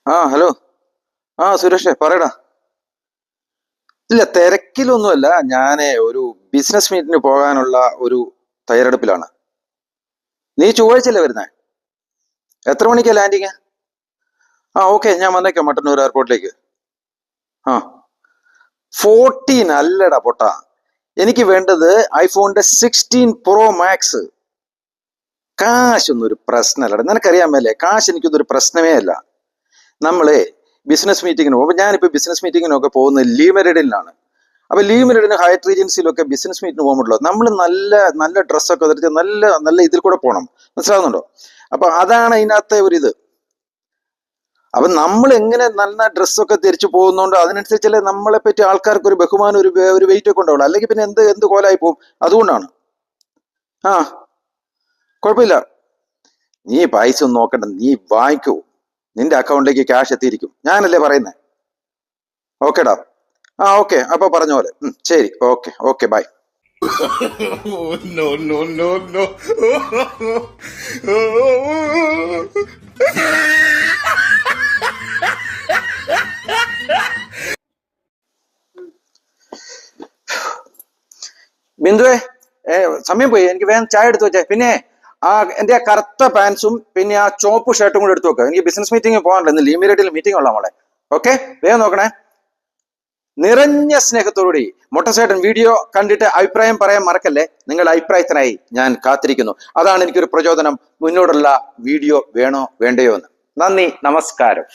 Hello. സുരേഷേ പറയടാ. ഇല്ല, തിരക്കിലൊന്നുമല്ല. ഞാനേ ഒരു ബിസിനസ് മീറ്റിന് പോകാനുള്ള ഒരു തയ്യാറെടുപ്പിലാണ്. നീ ചൊവ്വാഴ്ചയല്ലേ വരുന്നേ? എത്ര മണിക്കാ ലാൻഡിങ്? ഓക്കെ, ഞാൻ വന്നേക്കാം മട്ടന്നൂർ എയർപോർട്ടിലേക്ക്. ആ 14 അല്ലടാ പൊട്ടാ. എനിക്ക് വേണ്ടത് ഐഫോണിന്റെ 16 Pro Max. കാശൊന്നും ഒരു പ്രശ്നമല്ലടാ, നിനക്കറിയാമല്ലേ, കാശ് എനിക്കൊന്നും ഒരു പ്രശ്നമേ അല്ല. നമ്മളെ ബിസിനസ് മീറ്റിങ്ങിന് പോകുമ്പോൾ, ഞാനിപ്പോൾ ബിസിനസ് മീറ്റിങ്ങിനൊക്കെ പോകുന്നത് ലീവ് മെറിഡിലാണ്. അപ്പൊ ലീവ് മെറിഡിന് ഹയറ്റ് റീജൻസിയിലൊക്കെ ബിസിനസ് മീറ്റിന് പോകുമ്പോഴല്ലോ, നമ്മൾ നല്ല നല്ല ഡ്രസ്സൊക്കെ ധരിച്ച് നല്ല നല്ല ഇതിൽ കൂടെ പോകണം. മനസ്സിലാവുന്നുണ്ടോ? അപ്പൊ അതാണ് അതിനകത്തെ ഒരു ഇത്. അപ്പൊ നമ്മൾ എങ്ങനെ നല്ല ഡ്രസ്സൊക്കെ ധരിച്ചു പോകുന്നുണ്ടോ അതിനനുസരിച്ചല്ലേ നമ്മളെ പറ്റി ആൾക്കാർക്ക് ഒരു ബഹുമാനം, ഒരു വെയിറ്റ് ഒക്കെ ഉണ്ടാവുള്ളൂ. അല്ലെങ്കിൽ പിന്നെ എന്ത് കോലായി പോകും. അതുകൊണ്ടാണ്. ആ കുഴപ്പമില്ല, നീ പൈസ ഒന്നും നോക്കണ്ട, നീ വാങ്ങിക്കൂ. നിന്റെ അക്കൗണ്ടിലേക്ക് ക്യാഷ് എത്തിയിരിക്കും, ഞാനല്ലേ പറയുന്നേ. ഓക്കേടാ. ഓക്കെ, അപ്പൊ പറഞ്ഞ പോലെ. ശരി, okay okay, bye. No, no, no, no. ബിന്ദുവേ, സമയം പോയി, എനിക്ക് വേഗം ചായ എടുത്തു വെച്ചേ. പിന്നെ എന്റെ ആ കറുത്ത പാൻസും പിന്നെ ആ ചോപ്പ് ഷർട്ടും കൂടെ എടുത്തു വെക്കുക. എനിക്ക് ബിസിനസ് മീറ്റിംഗ് പോകാനുണ്ട്, ഇന്ന് ലീമിറേറ്റിൽ മീറ്റിംഗ് ഉള്ള മോളെ. ഓക്കെ, വേഗം നോക്കണേ. നിറഞ്ഞ സ്നേഹത്തോടുകൂടി മൊട്ടസേട്ടൻ വീഡിയോ കണ്ടിട്ട് അഭിപ്രായം പറയാൻ മറക്കല്ലേ. നിങ്ങളുടെ അഭിപ്രായത്തിനായി ഞാൻ കാത്തിരിക്കുന്നു. അതാണ് എനിക്കൊരു പ്രചോദനം, മുന്നോട്ടുള്ള വീഡിയോ വേണോ വേണ്ടയോ എന്ന്. നന്ദി, നമസ്കാരം.